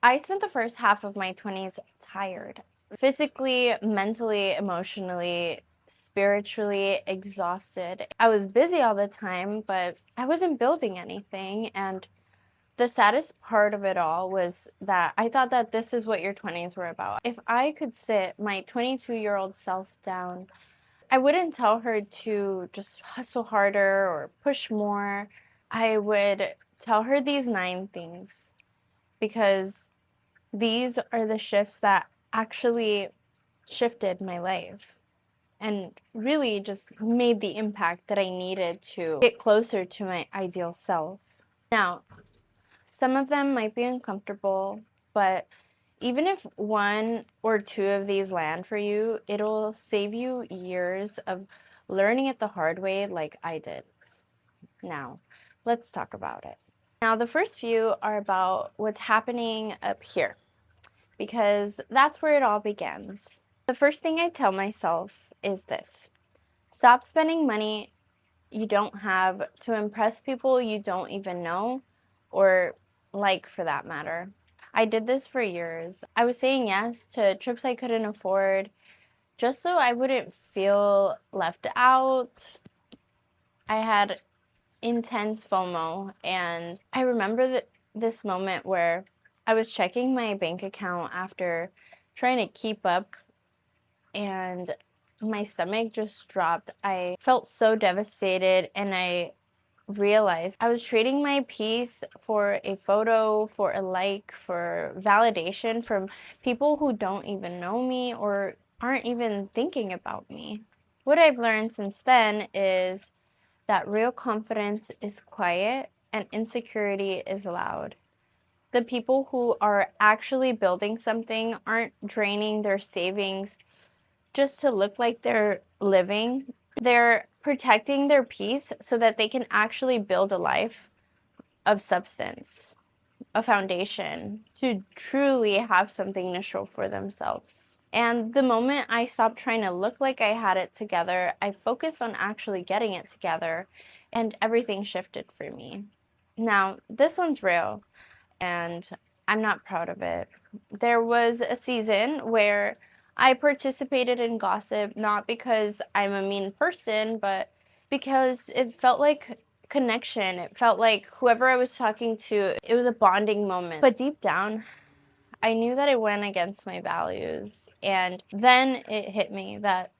I spent the first half of my 20s tired, physically, mentally, emotionally, spiritually exhausted. I was busy all the time, but I wasn't building anything. And the saddest part of it all was that I thought that this is what your 20s were about. If I could sit my 22-year-old self down, I wouldn't tell her to just hustle harder or push more. I would tell her these 9 things because these are the shifts that actually shifted my life and really just made the impact that I needed to get closer to my ideal self. Now, some of them might be uncomfortable, but even if one or two of these land for you, it'll save you years of learning it the hard way like I did. Now, let's talk about it. Now, the first few are about what's happening up here, because that's where it all begins. The first thing I tell myself is this: stop spending money you don't have to impress people you don't even know or like, for that matter. I did this for years. I was saying yes to trips I couldn't afford just so I wouldn't feel left out. I had intense FOMO, and I remember this moment where I was checking my bank account after trying to keep up, and my stomach just dropped. I felt so devastated, and I realized I was trading my peace for a photo, for a like, for validation from people who don't even know me or aren't even thinking about me. What I've learned since then is that real confidence is quiet and insecurity is loud. The people who are actually building something aren't draining their savings just to look like they're living. They're protecting their peace so that they can actually build a life of substance, a foundation, to truly have something to show for themselves. And the moment I stopped trying to look like I had it together, I focused on actually getting it together, and everything shifted for me. Now, this one's real, and I'm not proud of it. There was a season where I participated in gossip, not because I'm a mean person, but because it felt like connection. It felt like whoever I was talking to, it was a bonding moment. But deep down, I knew that it went against my values. And then it hit me that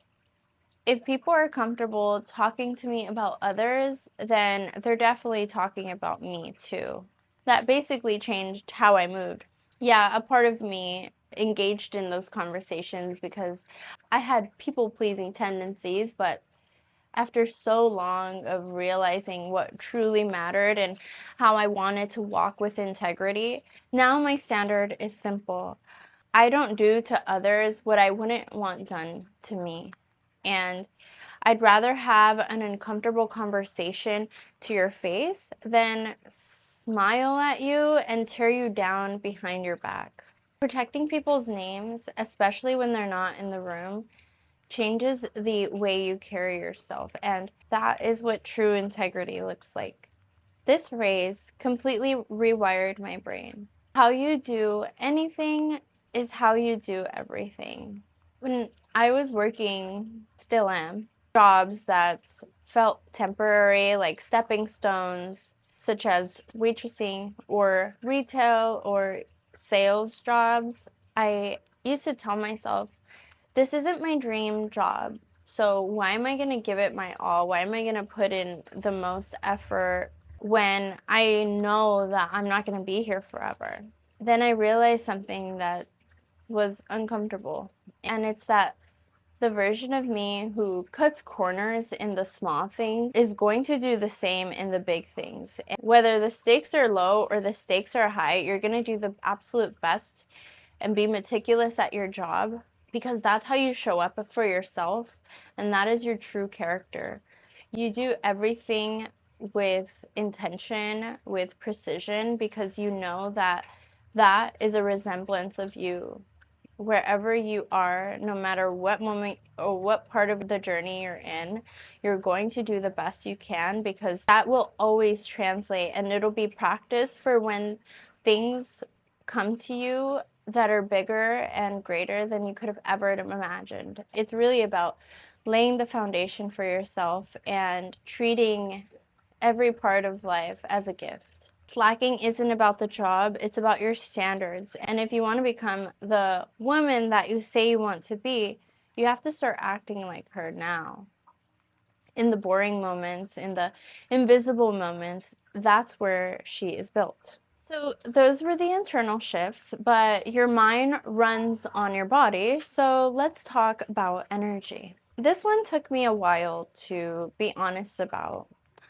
if people are comfortable talking to me about others, then they're definitely talking about me too. That basically changed how I moved. Yeah, a part of me engaged in those conversations because I had people-pleasing tendencies, but after so long of realizing what truly mattered and how I wanted to walk with integrity, now my standard is simple. I don't do to others what I wouldn't want done to me. And I'd rather have an uncomfortable conversation to your face than smile at you and tear you down behind your back. Protecting people's names, especially when they're not in the room, changes the way you carry yourself, and that is what true integrity looks like. This raise completely rewired my brain. How you do anything is how you do everything. When I was working, still am, jobs that felt temporary, like stepping stones, such as waitressing or retail or sales jobs, I used to tell myself, this isn't my dream job. So why am I going to give it my all? Why am I going to put in the most effort when I know that I'm not going to be here forever? Then I realized something that was uncomfortable. And it's that the version of me who cuts corners in the small things is going to do the same in the big things. And whether the stakes are low or the stakes are high, you're going to do the absolute best and be meticulous at your job, because that's how you show up for yourself, and that is your true character. You do everything with intention, with precision, because you know that that is a resemblance of you. Wherever you are, no matter what moment or what part of the journey you're in, you're going to do the best you can, because that will always translate, and it'll be practice for when things come to you that are bigger and greater than you could have ever imagined. It's really about laying the foundation for yourself and treating every part of life as a gift. Slacking isn't about the job, it's about your standards. And if you want to become the woman that you say you want to be, you have to start acting like her now. In the boring moments, in the invisible moments, that's where she is built. So those were the internal shifts, but your mind runs on your body. So let's talk about energy. This one took me a while to be honest about.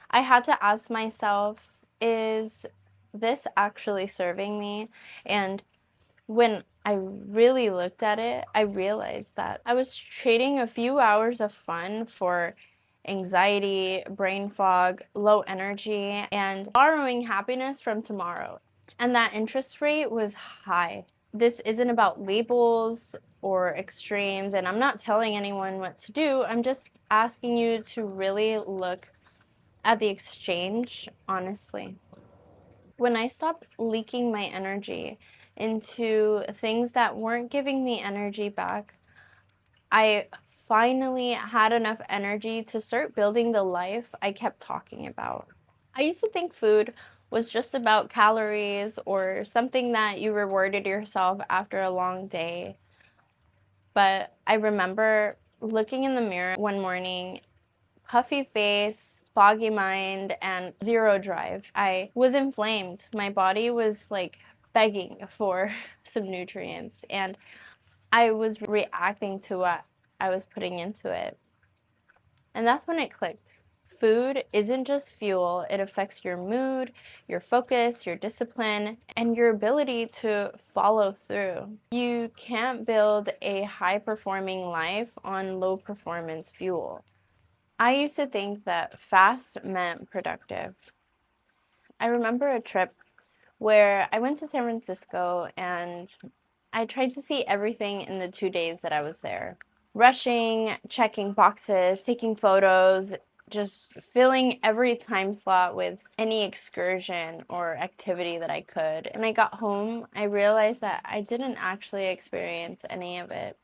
I had to ask myself, is this actually serving me? And when I really looked at it, I realized that I was trading a few hours of fun for anxiety, brain fog, low energy, and borrowing happiness from tomorrow. And that interest rate was high. This isn't about labels or extremes, and I'm not telling anyone what to do. I'm just asking you to really look at the exchange honestly. When I stopped leaking my energy into things that weren't giving me energy back, I finally had enough energy to start building the life I kept talking about. I used to think food was just about calories or something that you rewarded yourself after a long day. But I remember looking in the mirror one morning, puffy face, foggy mind, and zero drive. I was inflamed. My body was like begging for some nutrients, and I was reacting to what I was putting into it. And that's when it clicked. Food isn't just fuel, it affects your mood, your focus, your discipline, and your ability to follow through. You can't build a high performing life on low performance fuel. I used to think that fast meant productive. I remember a trip where I went to San Francisco and I tried to see everything in the 2 days that I was there. Rushing, checking boxes, taking photos, just filling every time slot with any excursion or activity that I could. When I got home, I realized that I didn't actually experience any of it.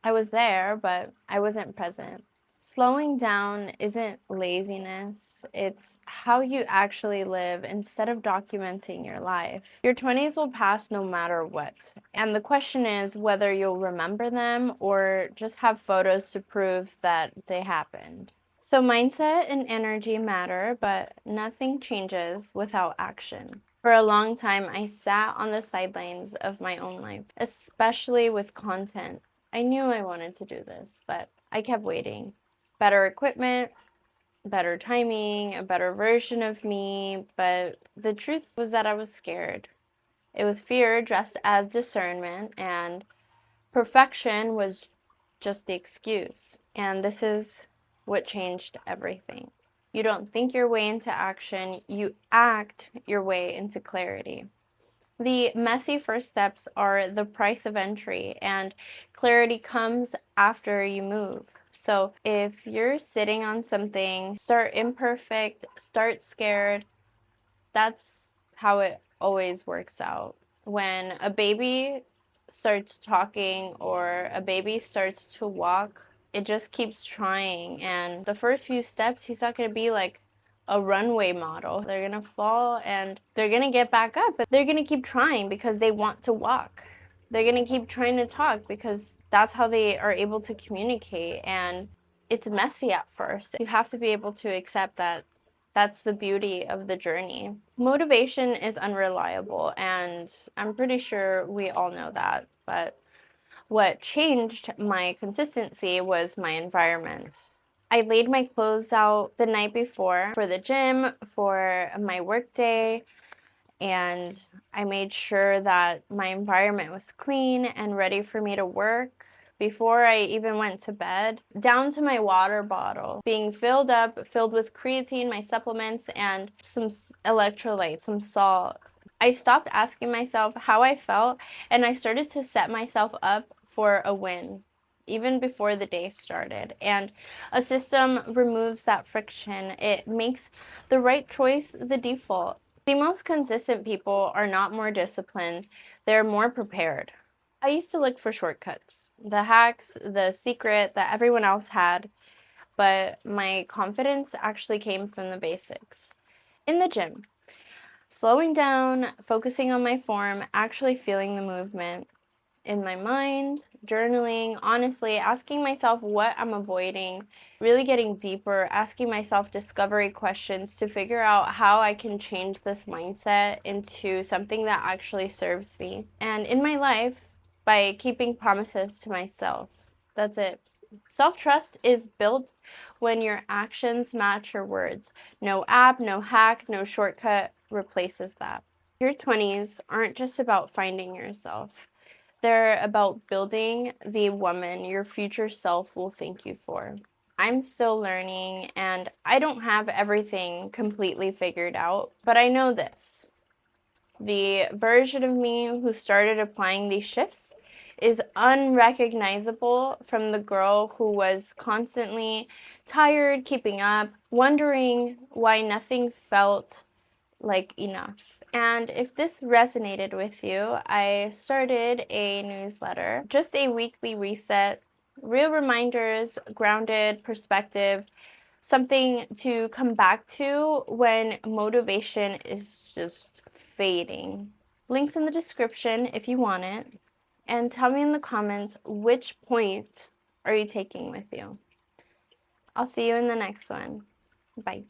I was there, but I wasn't present. Slowing down isn't laziness, it's how you actually live instead of documenting your life. Your 20s will pass no matter what. And the question is whether you'll remember them or just have photos to prove that they happened. So, mindset and energy matter, but nothing changes without action. For a long time, I sat on the sidelines of my own life, especially with content. I knew I wanted to do this, but I kept waiting. Better equipment, better timing, a better version of me, but the truth was that I was scared. It was fear dressed as discernment, and perfection was just the excuse. And this is what changed everything. You don't think your way into action, you act your way into clarity. The messy first steps are the price of entry, and clarity comes after you move. So if you're sitting on something, start imperfect, start scared. That's how it always works out. When a baby starts talking or a baby starts to walk, it just keeps trying. And the first few steps, he's not going to be like a runway model. They're going to fall and they're going to get back up, but they're going to keep trying because they want to walk. They're going to keep trying to talk because that's how they are able to communicate. And it's messy at first. You have to be able to accept that that's the beauty of the journey. Motivation is unreliable, and I'm pretty sure we all know that. But what changed my consistency was my environment. I laid my clothes out the night before for the gym, for my work day, and I made sure that my environment was clean and ready for me to work before I even went to bed, down to my water bottle being filled up, filled with creatine, my supplements, and some electrolytes, some salt. I stopped asking myself how I felt, and I started to set myself up for a win even before the day started. And a system removes that friction. It makes the right choice the default. The most consistent people are not more disciplined, they're more prepared. I used to look for shortcuts, the hacks, the secret that everyone else had, but my confidence actually came from the basics. In the gym, slowing down, focusing on my form, actually feeling the movement. In my mind, journaling, honestly, asking myself what I'm avoiding, really getting deeper, asking myself discovery questions to figure out how I can change this mindset into something that actually serves me. And in my life, by keeping promises to myself. That's it. Self trust is built when your actions match your words. No app, no hack, no shortcut replaces that. Your 20s aren't just about finding yourself. They're about building the woman your future self will thank you for. I'm still learning and I don't have everything completely figured out, but I know this. The version of me who started applying these shifts is unrecognizable from the girl who was constantly tired, keeping up, wondering why nothing felt like enough. And if this resonated with you, I started a newsletter, just a weekly reset, real reminders, grounded perspective, something to come back to when motivation is just fading. Links in the description if you want it. And tell me in the comments which point are you taking with you. I'll see you in the next one. Bye.